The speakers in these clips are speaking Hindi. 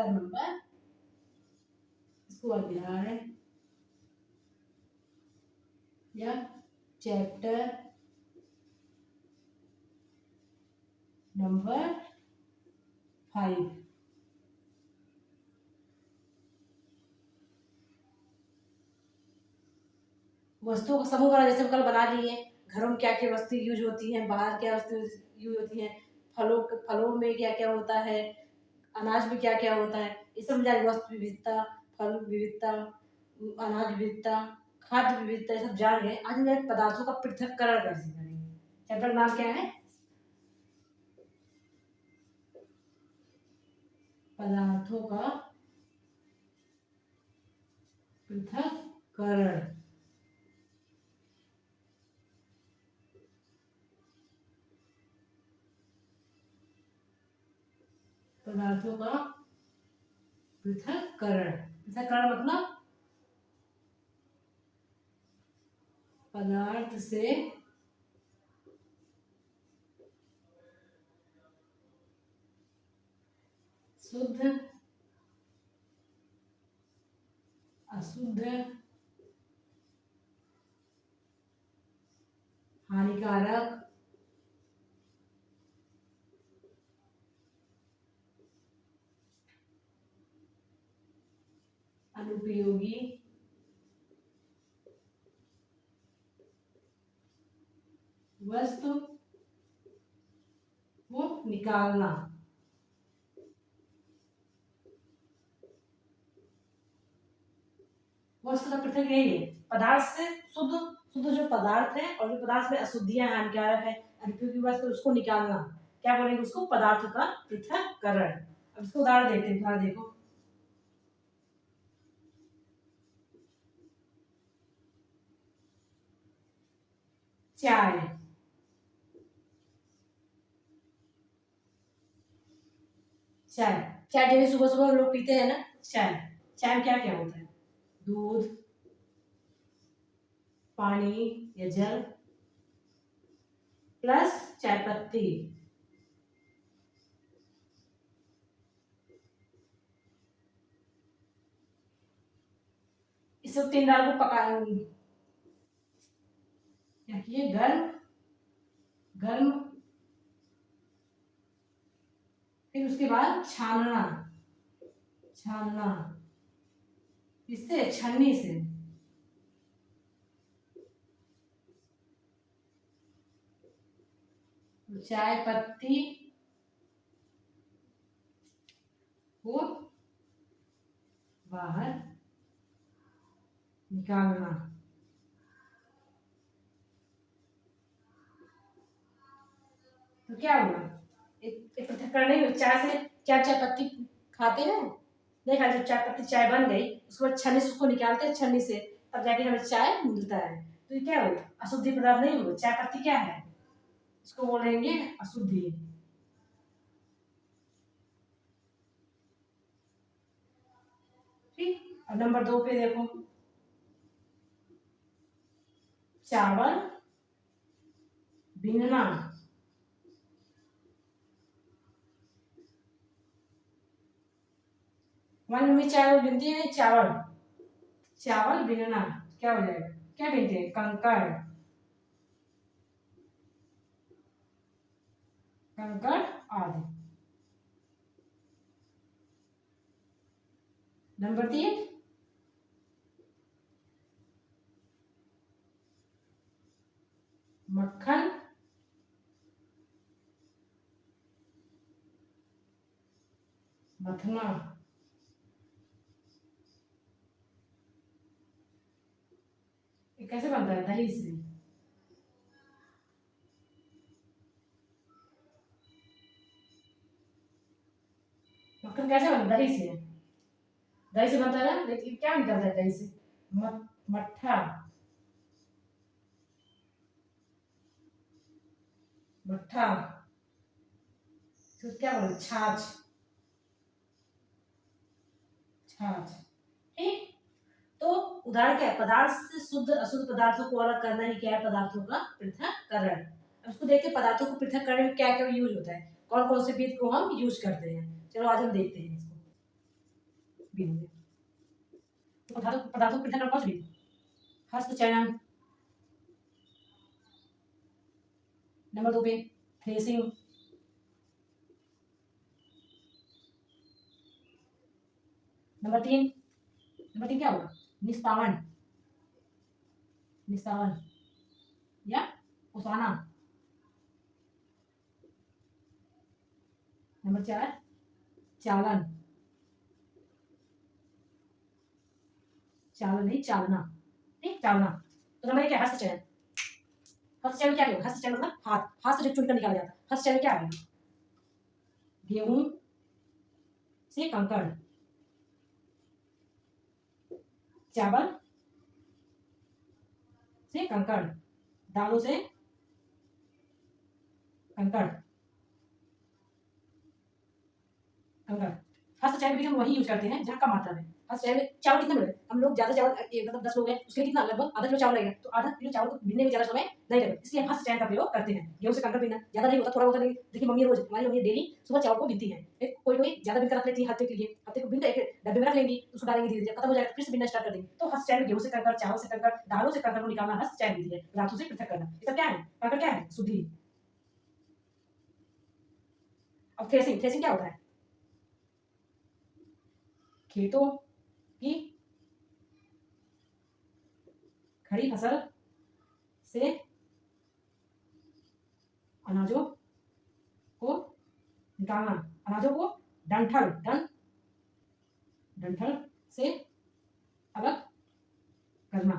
चैप्टर नंबर, इसको अध्याय या चैप्टर नंबर 5। वस्तुओं का समूह वाला, जैसे हम कल बना लिए, घरों में क्या क्या वस्तु यूज होती हैं, बाहर क्या वस्तु यूज होती हैं, फलों में क्या क्या होता है, अनाज में क्या क्या होता है, ये सब जान, वस्तु विविधता, फल विविधता, अनाज विविधता, खाद्य विविधता, ये सब जान गए। आज हम पदार्थों का पृथक्करण कैसे करेंगे। चैप्टर नाम क्या है? पदार्थों का पृथक्करण। पदार्थों का पृथक्करण। पृथक्करण मतलब पदार्थ से शुद्ध, अशुद्ध, हानिकारक, अनुपयोगी, वस्तु को निकालना। वस्तु का पृथक यही है, पदार्थ से शुद्ध, शुद्ध जो पदार्थ है, और जो पदार्थ में अशुद्धियां हानिकारक है, अनुपयोगी वस्तु, उसको निकालना। क्या बोलेंगे उसको? पदार्थ का पृथक्करण। अब इसको उदाहरण देखते हैं, उदाहरण देखो। चाय, चाय, चाय डेली सुबह सुबह हम लोग पीते हैं ना चाय। चाय में क्या क्या होता है? दूध, पानी या जल, प्लस चाय पत्ती। इस सब तीन डाल को पका, क्या किए, गर्म, गर्म, फिर उसके बाद छानना, छानना, इससे छन्नी से। चाय पत्ती को बाहर निकालना। तो क्या हुआ? एक पृथक्करण नहीं, चाय से क्या चाय पत्ती खाते हैं, देखा, जब चाय पत्ती चाय बन गई, उसके बाद छन्नी से उसको निकालते हैं, छन्नी से तब जाके हमें चाय मिलता है। तो ये क्या हुआ? अशुद्धि पदार्थ नहीं हुआ। चाय पत्ती क्या है? इसको बोलेंगे अशुद्धि। ठीक। अब नंबर 2 पे देखो, चावल बीनना। हमारी मम्मी चावल बीनती है, चावल, चावल बीनना क्या हो जाएगा? क्या बीनते हैं? कंकड़, कंकड़ आदि। नंबर 3, मक्खन मथना। ये कैसे बनता है? दही से। मक्खन कैसे बनता है? दही से। दही से बनता है ना, लेकिन क्या निकलता है दही से? मट्ठा, मट्ठा, फिर क्या बोले? छाछ, छाछ। ठीक। तो उदाहरण क्या है? पदार्थ से शुद्ध अशुद्ध पदार्थों को अलग करना ही क्या है? पदार्थों का पृथक्करण। अब इसको देखते हैं, पदार्थों को पृथक करने में क्या क्या यूज होता है, कौन कौन से विधि को हम यूज करते हैं। चलो आज हम देखते हैं इसको। बिंदु। तो पदार्थों को पृथक्करण कौन सी विधि? हस्त चयन। नंबर 2 पे थ्रेसिंग। नंबर 3 क्या होगा? निस्तावन। निस्तावन या ओसाना। नंबर 4 चालन। चालन नहीं, चालना। ठीक, चालना। तो नंबर 1 क्या है? हस्त चयन। हस्त चयन क्या होगा? हस्त चयन मतलब हाथ से जो चुनकर निकाला जाता है। हस्त चयन क्या है? गेहूं से कंकड़, चावल से कंकड़, दालों से कंकड़। कंकड़। हस्त चयन भी हम वही यूज करते हैं जहाँ कम मात्रा में। हस्त चयन में चावल कितना मिलेगा? हम लोग ज्यादा चावल मतलब 10 लोग हैं, उसके लिए कितना? लगभग आधा किलो चावल लगेगा। तो आधा किलो चावल को बीनने में ज्यादा समय नहीं लगेगा, इसलिए हम हस्त चयन का प्रयोग करते हैं। गेहूं से कंकड़ बीनना ज्यादा नहीं होता, थोड़ा होता नहीं। देखिए मम्मी रोज, हमारी मम्मी डेली सुबह चावल को बीनती है। कोई कोई ज्यादा बीन कर रख लेती है हफ्ते के लिए, हफ्ते को बीन कर एक डब्बे में रख लेंगी, उसको डालेंगे, धीरे धीरे खत्म हो जाएगा, फिर से बीनना स्टार्ट कर देंगे। तो हस्त चयन में गेहूं से कंकड़, चावल से कंकड़, दालों से कंकड़ को निकालना हस्त चयन विधि है। रातों से पृथक करना, इसका क्या है? कंकड़ क्या है? शुद्धि। अब थ्रेसिंग। थ्रेसिंग क्या होता है? खेतों की खड़ी फसल से अनाजों को निकालना। अनाजों को डंठल से अलग करना।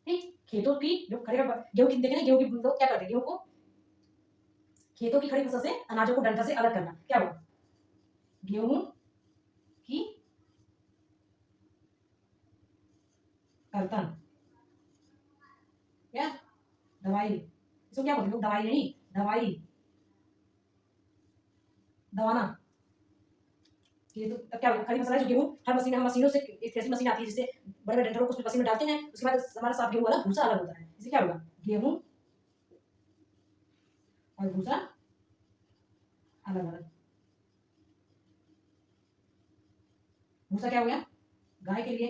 ठीक, खेतों की जो खड़े गेहूं की देखे ना, गेहूं की लोग क्या करते हैं? गेहूं को खेतों की खड़ी फसल से अनाजों को डंठल से अलग करना क्या हुआ? गेहूं की कर्तन या दवाई। इसको क्या बोलते हैं? दवाई नहीं, दवाई, दवाना। ये तो तब क्या होगा? खड़ी फसल है जो गेहूं, हर मशीन, हम मशीनों से एक ऐसी मशीन आती है जिससे बड़े बड़े डंठलों को उसमें मशीन में डालते हैं, उसके बाद हमारा साफ गेहूं वाला भूसा अलग होता है। इससे क्या होगा? गेहूं और भूसा अलग अलग। भूसा क्या हो गया? गाय के लिए,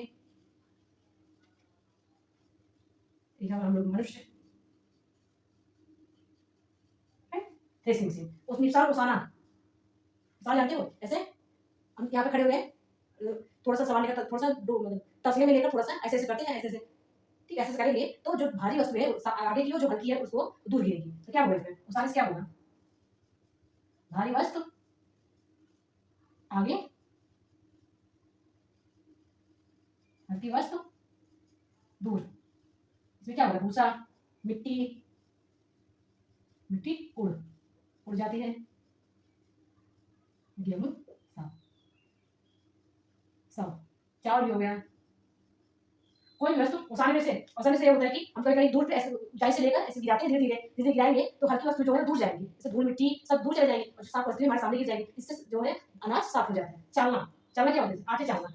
एक हम लोग मनुष्य। थ्रेसिंग मशीन, उसमें निशान ओसाना। निशान जानते हो? ऐसे हम यहाँ पे खड़े हुए हैं, थोड़ा सा सामान लेकर, थोड़ा सा मतलब तसले में लेकर थोड़ा सा ऐसे ऐसे करते हैं, ऐसे ऐसे। ठीक, ऐसे ऐसे करेंगे तो जो भारी वस्तु है आगे की, जो हल्की है उसको दूर गिरेगी। तो क्या होगा इसमें? ओसाने से क्या होगा? भारी वस्तु आगे, हल्की वस्तु दूर। इसमें क्या होगा? भूसा, मिट्टी, मिट्टी उड़ उड़ जाती है। गेहूं साफ, साफ। चावल भी हो गया। कोई भी वस्तु ओसाने से ये होता है कि हम कहीं कहीं दूर पे ऐसे ऊंचाई से लेकर ऐसे गिराते हैं, धीरे धीरे धीरे गिराएंगे तो हल्की वस्तु जो है दूर जाएगी, जैसे धूल मिट्टी सब दूर चले जाएगी और जो साफ वस्तु हमारे सामने गिर जाएगी। इससे जो है अनाज साफ हो जाता है। चालना। चालना क्या होता है? आटे चालना।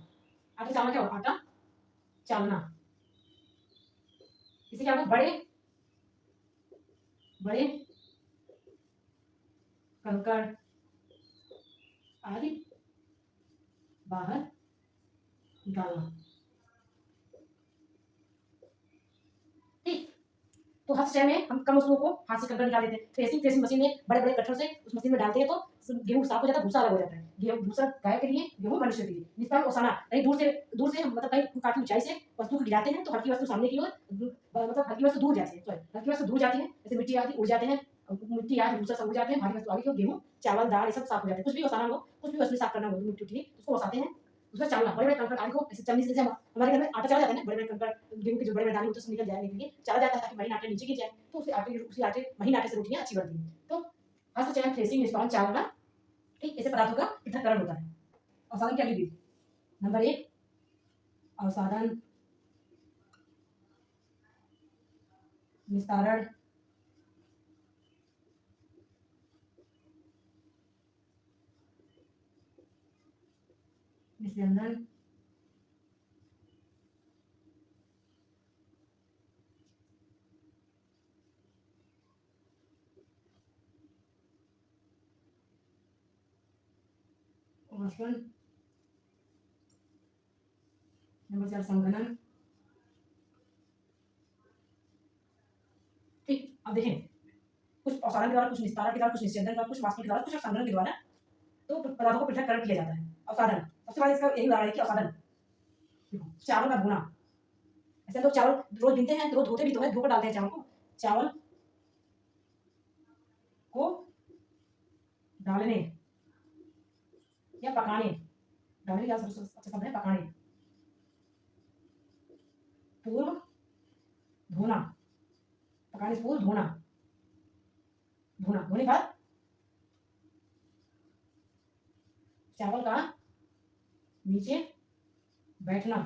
आटे चालना क्या होता है? आटा चालना। इसे क्या होता है? बड़े बड़े कंकड़ आदि बाहर निकालना। ठीक, तो हस्त चयन में हम कम वस्तुओं को हाथ से कंकड़ निकाल लेते हैं। थ्रेसिंग, थ्रेसिंग मशीन में बड़े बड़े कटरों से उस मशीन में डालते हैं तो गेहूं साफ हो जाता है, भूसा अलग हो जाता है। गेहूं भूसा गाय के लिए, गेहूं मनुष्य के लिए। निष्पादन ओसाना, कहीं दूर से मतलब कहीं काफी ऊंचाई से वस्तु को गिराते हैं तो हल्की वस्तु सामने की ओर, मतलब हल्की वस्तु दूर जाती है, सॉरी हल्की वस्तु दूर जाती है, जैसे मिट्टी आदि उड़ जाते हैं, मिट्टी आदि भूसा सब उड़ जाते हैं, भारी वस्तु आगे, गेहूं चावल दाल ये सब साफ हो जाते हैं। कुछ भी ओसाना हो, कुछ भी वस्तु साफ करना हो, मिट्टी उठी उसको ओसाते हैं, उसमें चावल बड़े बड़े कंकड़ आदि को ऐसे चलनी से, जैसे हमारे घर में आटा चला जाता है ना, बड़े बड़े कंकड़ गेहूं के जो बड़े बड़े दाने होते हैं सब निकल जाए, लेकिन चला जाता है ताकि महीन आटे नीचे गिर जाए, तो उसी आटे महीन आटे से रोटियां अच्छी बनती हैं। तो हस्त चयन, थ्रेसिंग, निष्पादन, चावल, ठीक, ऐसे पदार्थों का पृथक्करण होता है। अवसादन क्या विधि? नंबर 1 अवसादन, निस्तारण, निस्यंदन, बाष्पन, नंबर 4 संघनन। ठीक, अब देखें कुछ अपसारण के द्वारा, कुछ निस्तारण के द्वारा, कुछ निस्यंदन के द्वारा, कुछ वाष्पन के द्वारा, कुछ संघनन के द्वारा तो पदार्थों को पृथक्करण किया जाता है। अवसादन, सबसे पहले इसका यही उदाहरण है कि अवसादन। देखो चावल का धोना, ऐसे लोग चावल रोज बीनते हैं तो रोज धोते भी तो है, धोकर डालते हैं चावल को। चावल को डालने या पकाने, डालने का सबसे अच्छा शब्द है पकाने, पूर्व धोना, पकाने से पूर्व धोना, धोना, धोने के बाद चावल का नीचे बैठना।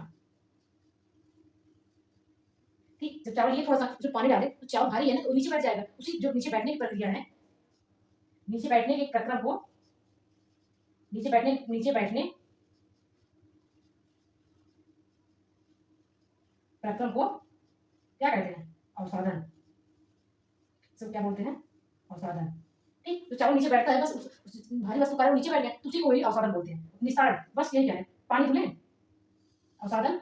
ठीक, जब चावल ये थोड़ा सा उसमें पानी डाले तो चावल भारी है ना, तो नीचे बैठ जाएगा। उसी जो नीचे बैठने की प्रक्रिया है, नीचे बैठने के प्रक्रम को, नीचे बैठने प्रक्रम को क्या कहते हैं? अवसादन। सब क्या बोलते हैं? अवसादन। ठीक, तो चावल नीचे बैठता है, बस उस भारी वस्तु कारण नीचे बैठ गया, तो उसी को ही अवसादन बोलते हैं। निस्तारण, बस यही है, पानी धुले, अवसादन,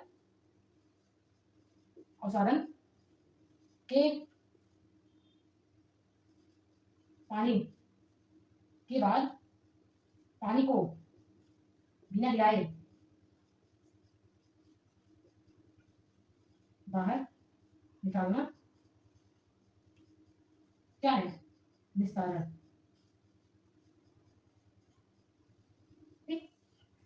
अवसादन के पानी के बाद पानी को बिना हिलाए बाहर निकालना क्या है? निस्तारण। ठीक,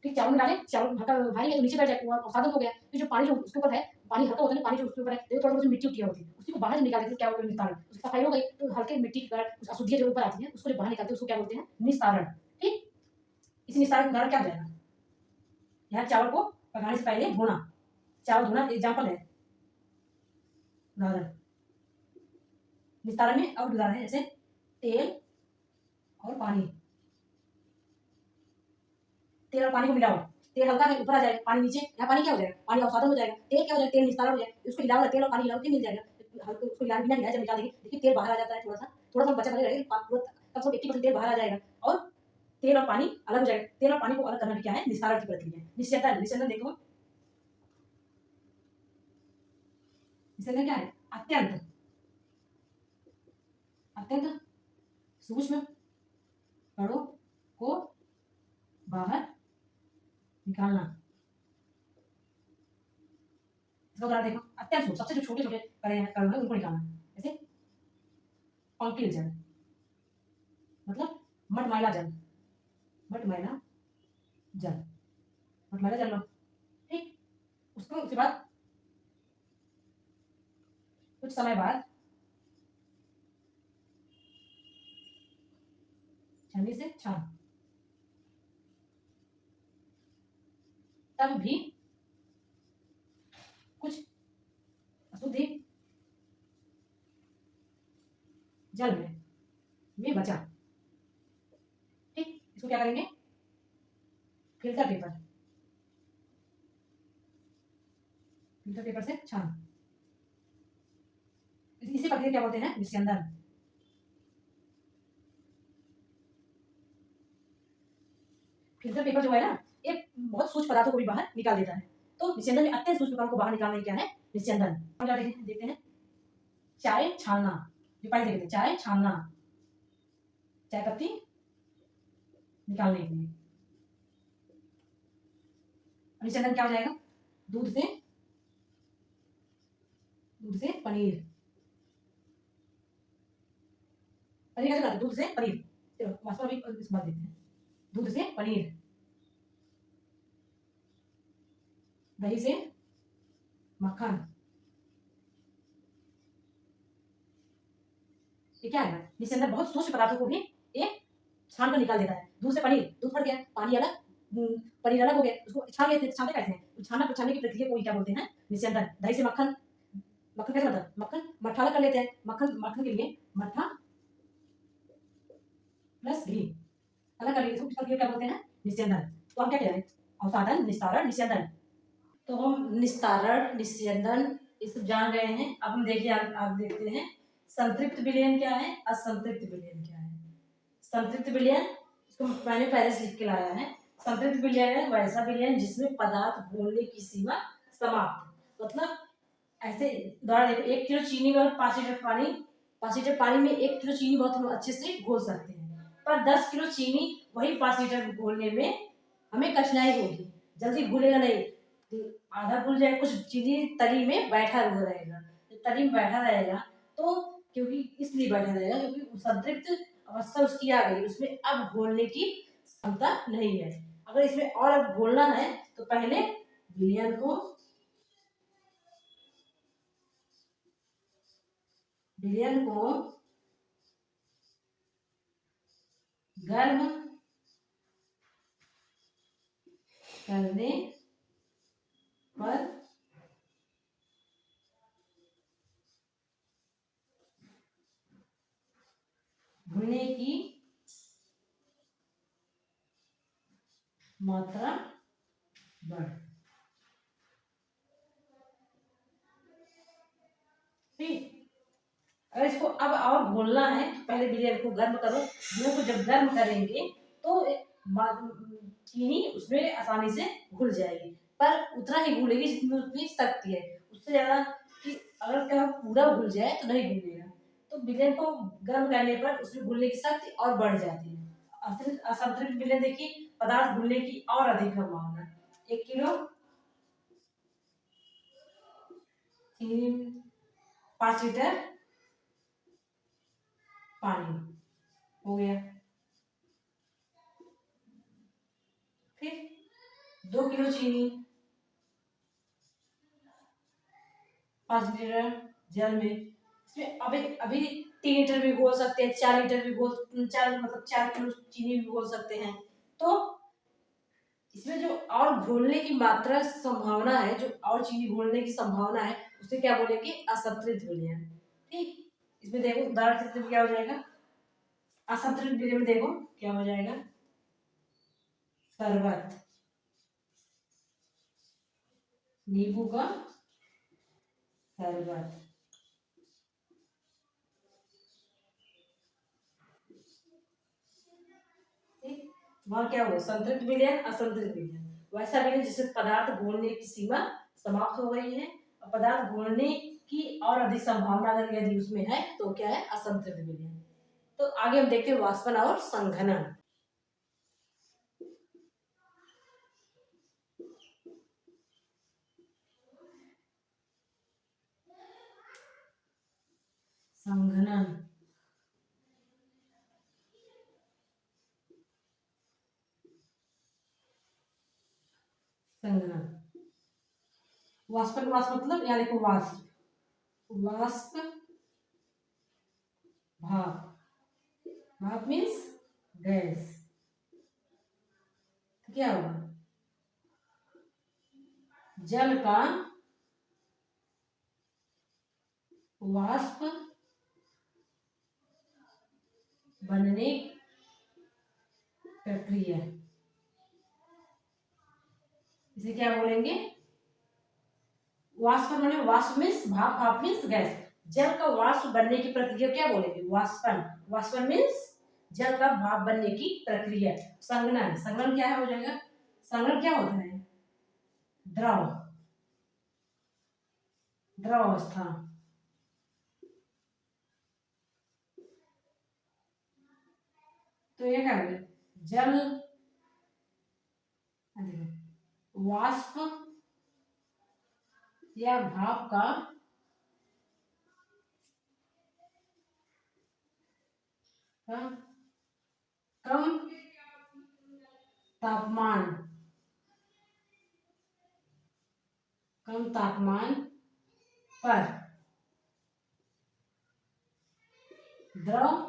ठीक, चावल में डाले, चावल हल्का भारी है तो नीचे बैठ जाए, अवसादन हो गया। तो जो पानी जो उसके ऊपर है, पानी हल्का होता है, पानी जो उसके ऊपर है, देखो थोड़ा सा मिट्टी उठी होती है, उसी को बाहर निकाल देते हैं, क्या बोलते हैं? निस्तारण। उसकी सफाई हो गई तो हल्के मिट्टी के कारण कुछ अशुद्धियां जो ऊपर आती है उसको जो बाहर निकालते हैं उसको क्या बोलते हैं? निस्तारण। ठीक, इसी निस्तारण का उदाहरण क्या हो जाएगा? यहाँ चावल को पकाने से पहले धोना, चावल धोना एग्जाम्पल है, उदाहरण। निस्तारण में और उदाहरण है जैसे तेल और पानी, तेल और पानी को मिलाओ, तेल हल्का है ऊपर आ जाएगा, पानी नीचे, यहाँ पानी क्या हो जाएगा? पानी अवसादन हो जाएगा, तेल क्या हो जाएगा? तेल निस्तारण हो जाएगा। उसको हिलाओ, तेल और पानी हिलाओ, मिल जाएगा। हल्का उसको हिलाने बिना हिलाए जब निकाल देंगे, देखिए तेल बाहर आ जाता है, थोड़ा सा बचा बचा रहेगा, कम से कम 80% तेल बाहर आ जाएगा और तेल और पानी अलग हो जाएगा। तेल और पानी को अलग करना भी क्या है? निस्तारण की प्रक्रिया है। निस्यंदन, निस्यंदन देखो, निस्यंदन क्या है? अत्यंत अत्यंत सूक्ष्म कणों को बाहर निकालना। इसका उदाहरण देखो, अत्यंत सूक्ष्म, सबसे जो छोटे छोटे कण हैं उनको निकालना। जैसे पंकिल जल, मतलब मटमैला जल, मटमैला जल, मटमैला जल लो। ठीक, उसको उसके बाद कुछ समय बाद छन्नी से छान, तब भी कुछ अशुद्धि जल में बचा। ठीक, इसको क्या करेंगे? फिल्टर पेपर, फिल्टर पेपर से छान। इसी प्रक्रिया क्या बोलते हैं? निस्यंदन। फिल्टर पेपर जो है ना, ये बहुत सूक्ष्म पदार्थों को भी बाहर निकाल देता है। तो निस्यंदन में अत्यंत सूक्ष्म कणों को बाहर निकालना क्या है? निस्यंदन। क्या देखते हैं? चाय छानना, जो पहले देखते हैं, चाय छानना, चाय पत्ती निकालने के लिए। निस्यंदन क्या हो जाएगा? दूध से पनीर, पनीर कैसे बनाते हैं? दूध से पनीर। चलो वास्तव में अभी इस बात देखते हैं। दूध से पनीर, दही से मक्खन, ये क्या है? निस्यंदन बहुत सूक्ष्म पदार्थों को भी ये छान कर निकाल देता है। दूध से पनीर, दूध फट गया, पानी अलग, पनीर अलग हो गया, उसको छानते कैसे हैं? छानने की प्रक्रिया को क्या बोलते हैं? निस्यंदन। दही से मक्खन, मक्खन कैसे बनता है? मक्खन मट्ठा अलग कर लेते हैं, मक्खन के लिए मट्ठा प्लस घी अलग कर लीजिए, इसको क्या बोलते हैं? निस्यंदन। तो हम क्या कह रहे हैं? अवसादन, निस्तारण, निस्यंदन। तो हम निस्तारण, निस्यंदन ये सब जान गए हैं। अब हम देखिए आप देखते हैं संतृप्त विलयन क्या है, असंतृप्त विलयन क्या है। संतृप्त विलयन इसको मैंने पहले से लिख के लाया है। संतृप्त विलयन है वैसा विलयन जिसमें पदार्थ घोलने की सीमा समाप्त, मतलब ऐसे द्वारा देखो 1 किलो चीनी में और 5 लीटर पानी, 5 लीटर पानी में 1 किलो चीनी बहुत हम अच्छे से घोल सकते हैं, पर 10 किलो चीनी वही 5 लीटर घोलने में हमें कठिनाई होगी, जल्दी घुलेगा नहीं, आधा घुल जाएगा, कुछ चीनी तली में बैठा हुआ रहेगा, तली में बैठा रहेगा तो क्योंकि इसलिए बैठा रहेगा क्योंकि संतृप्त अवस्था उसकी आ गई, उसमें अब घोलने की क्षमता नहीं है। अगर इसमें और अब घोलना है तो पहले विलयन को गर्म करने पर घुलने की मात्रा बढ़, ठीक। अगर इसको अब और घोलना है तो पहले विलयन को गर्म करो, विलयन को जब गर्म करेंगे तो चीनी उसमें आसानी से घुल जाएगी, पर उतना ही घुलेगी जितनी उतनी शक्ति है, उससे ज्यादा कि अगर क्या पूरा घुल जाए तो नहीं घुलेगा, तो विलयन को गर्म करने पर उसमें घुलने की शक्ति और बढ़ जाती है। असंतृप्त विलयन देखिए पदार्थ घुलने की और अधिक संभावना, 1 किलो चीनी 5 लीटर पानी हो गया, फिर 2 किलो चीनी 5 लीटर जल में, इसमें अभी अभी 3 लीटर भी घोल सकते हैं, 4 लीटर भी घोल, 4 किलो चीनी भी घोल सकते हैं, तो इसमें जो और घोलने की मात्रा संभावना है, जो और चीनी घोलने की संभावना है उसे क्या बोलेंगे, असंतृप्त विलयन, ठीक। इसमें देखो उदाहरण के लिए क्या हो जाएगा, असंतृप्त विलयन में देखो क्या हो जाएगा, शरबत, नींबू का शरबत, ठीक। वहां क्या होगा, संतृप्त विलयन असंतृप्त विलयन, वैसा विलयन जिसमें पदार्थ घोलने की सीमा समाप्त हो गई है और पदार्थ घोलने की और अधिक संभावना अगर यदि उसमें है तो क्या है, असंतृप्त विलयन। तो आगे हम देखते हैं वाष्पन और संघनन। संघनन, संघनन, वाष्पन, वाष्प मतलब यहाँ देखो वाष्प, वाष्प भाप, भाप मीन्स गैस, तो क्या होगा, जल का वाष्प बनने प्रक्रिया, इसे क्या बोलेंगे, वाष्प माने वाष्प मीन्स भाप, भाप मीन्स गैस, जल का वाष्प बनने की प्रक्रिया क्या बोलेंगे, वाष्पन, वाष्पन मीन्स जल का भाप बनने की प्रक्रिया। संघनन, संघनन क्या है हो जाएगा, संघनन क्या होता है, द्रव, द्रव अवस्था, तो ये क्या है, जल वाष्प या भाप का कम तापमान, कम तापमान पर द्रव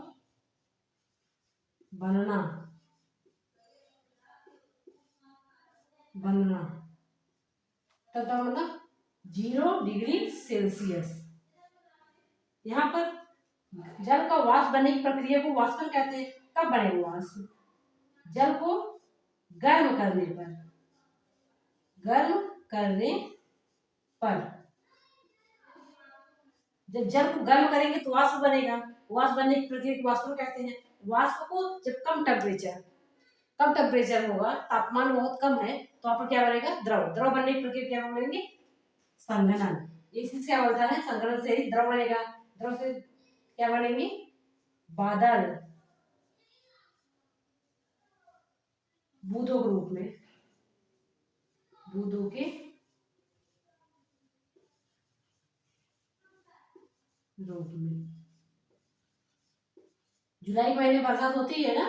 बनना, बनना, तब तो मतलब 0 डिग्री सेल्सियस। यहाँ पर जल का वाष्प बनने की प्रक्रिया को वाष्पन कहते हैं। कब बनेगा वाष्प, जल को गर्म करने पर, गर्म करने पर, जब जल को गर्म करेंगे तो वाष्प बनेगा, वाष्प बनने की प्रक्रिया को वाष्पन कहते हैं। वाष्प को जब कम टेम्परेचर, कम टेम्परेचर होगा, तापमान बहुत कम है, तो वहां पर क्या बनेगा, द्रव। द्रव बनने की प्रक्रिया क्या बोलेंगे, संघनन। ये चीज क्या बोलता है, संघनन से ही द्रव बनेगा। द्रव से क्या बनेंगे, बादल, बूंदों के रूप में, बूंदों के रूप में। जुलाई के महीने में बरसात होती है ना,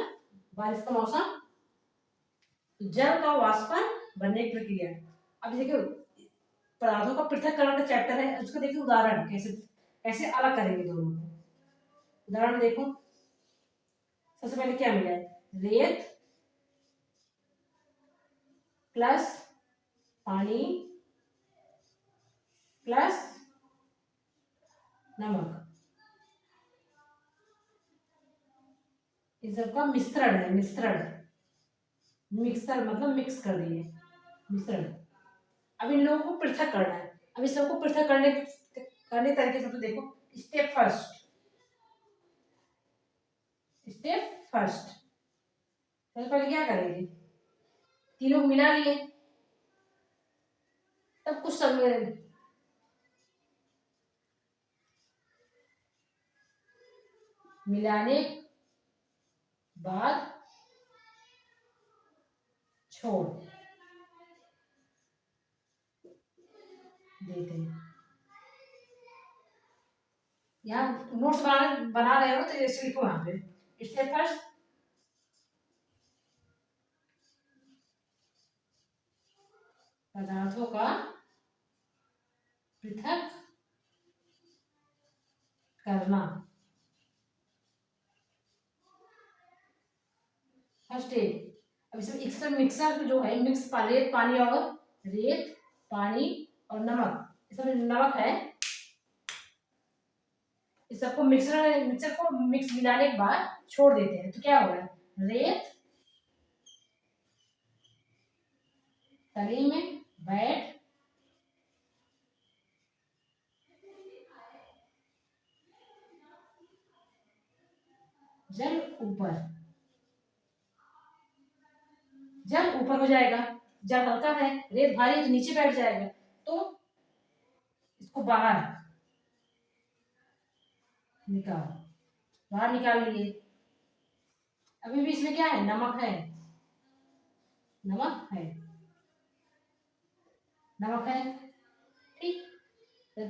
बारिश का मौसम, जल का वाष्पन बनने की प्रक्रिया। अब देखिए पदार्थों का पृथक्करण का चैप्टर है, उसको देखिए उदाहरण कैसे कैसे अलग करेंगे दोनों को। उदाहरण देखो, सबसे पहले क्या मिला है, रेत प्लस पानी प्लस नमक, इस सबका मिश्रण है, मिश्रण, मिक्सर मतलब मिक्स कर दिए, मिश्रण। अब इन लोगों को पृथक करना है। अब इस सबको पृथक करने तरीके से तो देखो, स्टेप फर्स्ट, स्टेप फर्स्ट, सबसे पहले क्या करेंगे, तीनों को मिला लिए, तब कुछ समय मिलाने बाद छोड़ देते हैं। यहाँ नोट्स बना रहे हो तो जैसे लिखो यहाँ पे, स्टेप फर्स्ट, पदार्थों का पृथक करना, फर्स्ट स्टेप। अब इसमें मिक्सर, मिक्सर जो है मिक्स रेत पानी और रेत पानी और नमक, इसमें नमक है, इस सबको मिक्सर को मिक्स मिलाने के बाद छोड़ देते हैं, तो क्या होगा, रेत तली में बैठ जल ऊपर, जल ऊपर हो जाएगा, जल हल्का है, रेत भारी है तो नीचे बैठ जाएगा, तो इसको बाहर निकाल, बाहर निकाल लिए। अभी भी इसमें क्या है, नमक है, नमक है, नमक है, ठीक। तो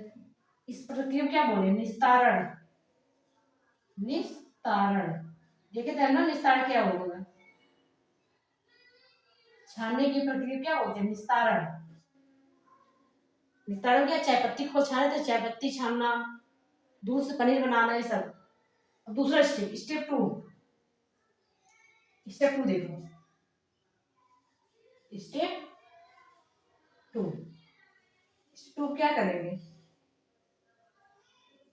इस प्रक्रिया को क्या बोले, निस्तारण, निस्तारण। देखे थे ना निस्तारण क्या होगा, छानने की प्रक्रिया क्या होती है, निस्तारण। निस्तारण क्या, चाय पत्ती को छाने थे, चाय पत्ती छानना, दूध से पनीर बनाना, ये सब। अब दूसरा step, step two, step two देखो, स्टेप टू, टू क्या करेंगे,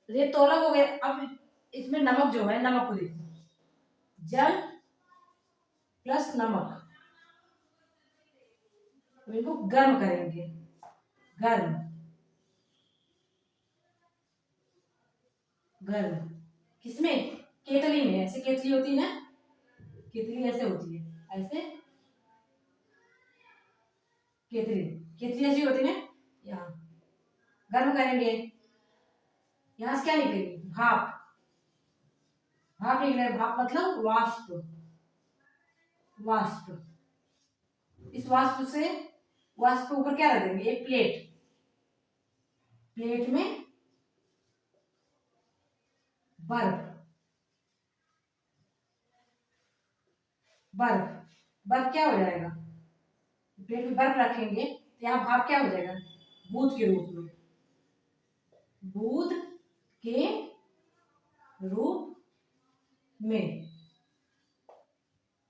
रेत तो अलग हो गए, अब इसमें नमक जो है, नमक को देखो, जल प्लस नमक, इनको गर्म करेंगे, गर्म, गर्म, किसमें, केतली में, ऐसे केतली होती है ना, केतली ऐसे होती है, ऐसे केतली, केतली ऐसी होती है ना, यहाँ गर्म करेंगे, यहाँ से क्या निकलेगी, भाप, भाप निकले, भाप मतलब वाष्प, वाष्प। इस वाष्प से, वाष्प के ऊपर क्या रख देंगे, एक प्लेट, प्लेट में बर्फ, बर्फ, बर्फ क्या हो जाएगा, प्लेट में बर्फ रखेंगे तो यहाँ भाप क्या हो जाएगा, बूंद के रूप में, बूंद के रूप में,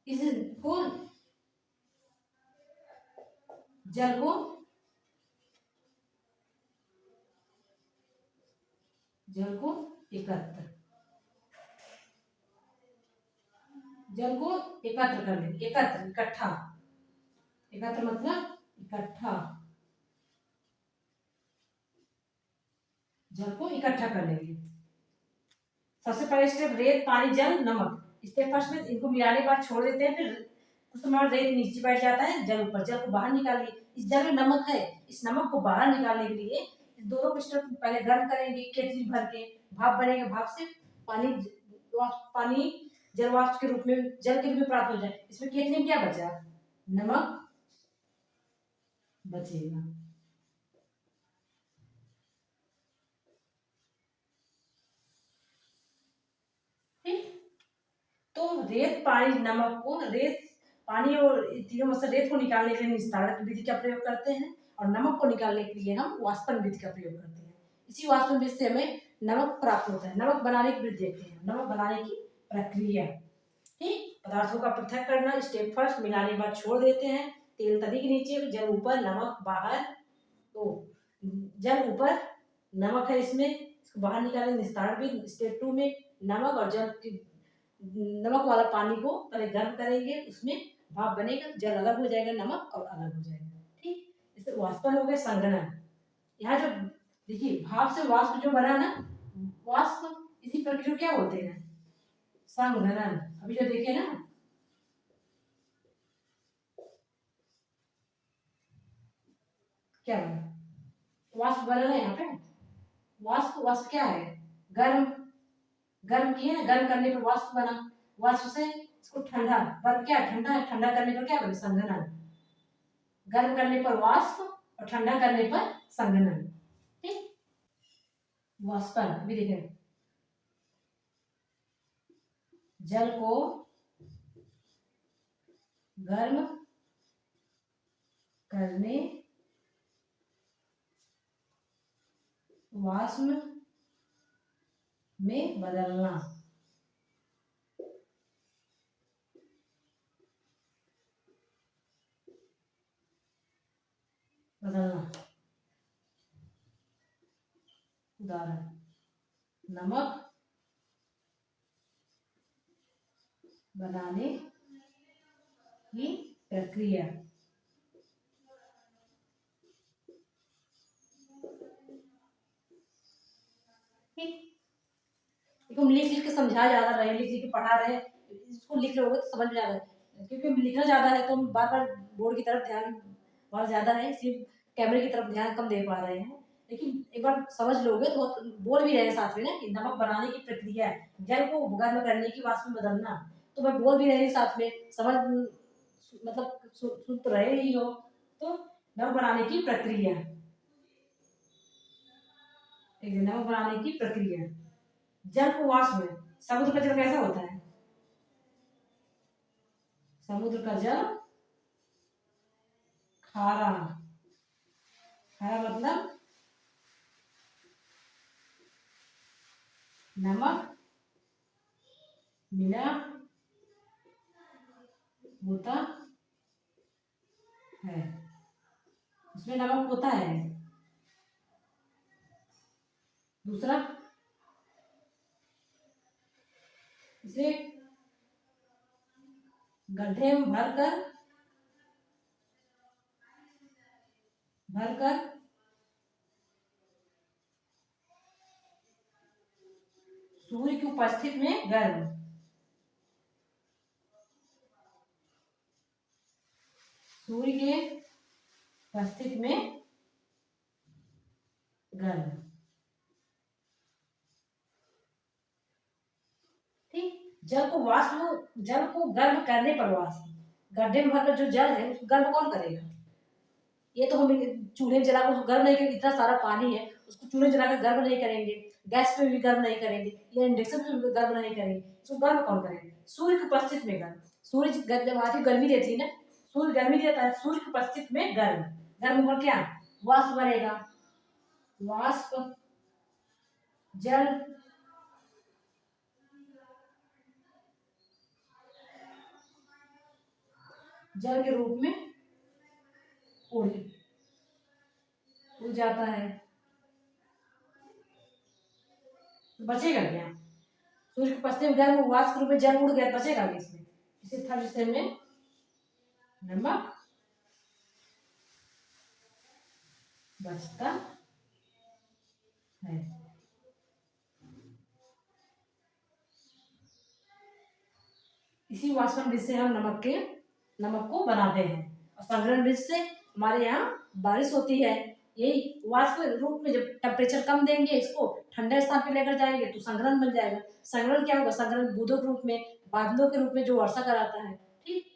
इसको जल को, जल को एकत्र, जल को एकत्र कर लेंगे, एकत्र, इकट्ठा, एकत्र मतलब इकट्ठा, जल को इकट्ठा कर लेंगे। सबसे पहले स्टेप रेत पानी जल नमक, स्टेप फर्स्ट में इनको मिलाने के बाद छोड़ देते हैं, फिर कुछ समय बाद रेत नीचे बैठ जाता है, जल ऊपर, जल को बाहर निकालिए। इस जल में नमक है, इस नमक को बाहर निकालने के लिए इस दोनों को स्टेप पहले गर्म करेंगे, केतली भर के भाप बनेगा, भाप से पानी पानी जल वाष्प के रूप में, जल के रूप में प्राप्त हो जाए। इसमें केतली में क्या बचा? नमक बचेगा। ठीक, तो रेत, पानी, नमक को, रेत, पानी और तीनों में से रेत को निकालने के लिए निस्तारण विधि का प्रयोग करते हैं और नमक को निकालने के लिए हम वाष्पन विधि का प्रयोग करते हैं। इसी वाष्पन विधि से हमें नमक प्राप्त होता है। नमक बनाने की विधि देखते हैं, नमक बनाने की प्रक्रिया। ठीक, पदार्थों का पृथक करना, स्टेप फर्स्ट, मिलाने के बाद छोड़ देते हैं, तेल तली के नीचे, जल ऊपर, नमक बाहर। तो जल ऊपर, नमक है इसमें, इसको बाहर निकालें, निस्तारण भी स्टेप 2 में। नमक और जल की, नमक वाला पानी को पहले गर्म करेंगे, उसमें भाप बनेगा, जल अलग हो जाएगा, नमक और अलग हो जाएगा। ठीक, इससे वाष्पन हो गया, संघनन। यहाँ जो देखिए भाप से वाष्प जो बना ना, वाष्प, इसी प्रक्रिया को क्या बोलते हैं? संघनन। अभी जो देखे ना, क्या बना? वाष्प बना ना यहाँ पे। वाष्प, वाष्प क्या है? गर्म, गर्म किए ना, गर्म करने पर वाष्प बना, वाष्प से इसको ठंडा, पर क्या ठंडा है, ठंडा करने पर क्या बने? संघनन। गर्म करने पर वाष्प और ठंडा करने पर संघनन। ठीक, वाष्पन अभी देखें, जल को गर्म करने, वाष्प में बदलना। बदलना, उदाहरण, नमक बनाने की प्रक्रिया। ठीक, हम लिख लिख के समझा ज्यादा रहे, लिख लिख के पढ़ा रहे, इसको लिख लोगे तो समझ में ज्यादा है, क्योंकि लिखना ज्यादा है तो हम बार बार बोर्ड की तरफ ध्यान बहुत ज्यादा है, इसलिए कैमरे की तरफ ध्यान कम दे पा रहे हैं। लेकिन एक बार समझ लोगे तो बोल भी रहे साथ में ना कि नमक बनाने की प्रक्रिया है, जल को गर्म करने की, वाष्प में बदलना, तो मैं बोल भी रही साथ में, समझ मतलब सुन तो रहे ही हो। तो नमक बनाने की प्रक्रिया, एक नमक बनाने की प्रक्रिया। जल को वाष्प में, समुद्र का जल कैसा होता है? समुद्र का जल खारा, खारा मतलब नमक मिला होता है, उसमें नमक होता है। दूसरा, इसे गड्ढे में भरकर सूर्य की उपस्थिति में गर्म, सूर्य के उपस्थिति में गर्म। ठीक, जल को वाष्प, जल को गर्म करने पर वाष्प, गड्ढे में भरकर जो जल है उसको गर्म कौन करेगा? ये तो हम चूल्हे जलाकर उसको गर्म नहीं करेंगे, इतना सारा पानी है, उसको चूल्हे जलाकर गर्म नहीं करेंगे, गैस पे भी गर्म नहीं करेंगे, या इंडक्शन पे भी गर्म नहीं करेंगे, उसको गर्म कौन करेंगे? सूर्य की उपस्थिति में गर्म। सूर्य जब आती गर्मी देती है ना, सूर्य गर्मी देता है, सूर्य की उपस्थिति में गर्म, गर्म होकर क्या? वाष्प बनेगा, वाष्प जल जल के रूप में उड़ उड़ जाता है। तो बचेगा क्या? सूर्य के पश्चिम गर्म, वाष्प के रूप में जल उड़ गया, बचेगा क्या इसमें? इसे थर्ड स्टेप में नमक बचता है। इसी वाष्पन विधि से हम नमक के नमक को बनाते हैं। और संघनन वृक्ष से हमारे यहाँ बारिश होती है। यही वाष्प रूप में जब टेम्परेचर कम देंगे, इसको ठंडे स्थान पे लेकर जाएंगे तो संघनन बन जाएगा। संघनन क्या होगा? संघनन बूंदों के रूप में, बादलों के रूप में जो वर्षा कराता है। ठीक,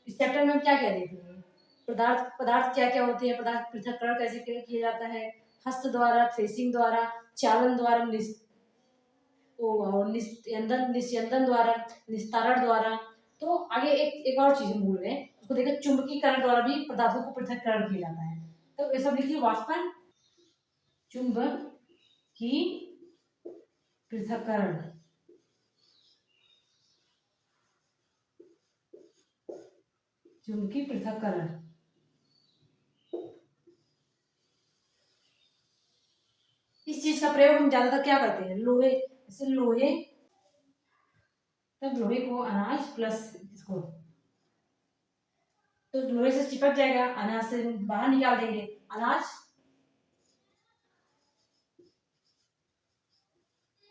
इस चैप्टर में हम क्या क्या देखेंगे? पदार्थ पदार्थ क्या क्या होते हैं, पदार्थ पृथक्करण कैसे किया जाता है, हस्त द्वारा, थ्रेसिंग द्वारा, चालन द्वारा, निस्यंदन द्वारा, निस्तारण द्वारा। तो आगे एक और चीज हम भूल गए, उसको देखिए, चुंबकीकरण द्वारा भी पदार्थों को पृथक्करण किया जाता है। तो ये सब लिखिए, वाष्पन, चुंबक की पृथक्करण, चुंबकीय पृथक्करण। इस चीज का प्रयोग हम ज्यादातर क्या करते हैं? लोहे, जैसे लोहे, तब लोहे को अनाज प्लस इसको, तो लोहे से चिपक जाएगा, अनाज से बाहर निकाल देंगे, अनाज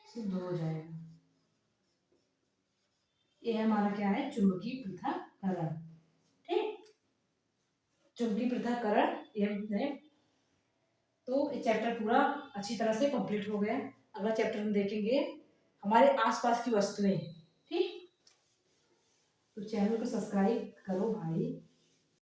शुद्ध हो जाएगा। ये हमारा क्या है? चुंबकीय पृथक्करण। ठीक, चुंबकीय पृथक्करण ये। तो ये चैप्टर पूरा अच्छी तरह से कंप्लीट हो गया। अगला चैप्टर हम देखेंगे हमारे आसपास की वस्तुएं। ठीक, तो चैनल को सब्सक्राइब करो भाई।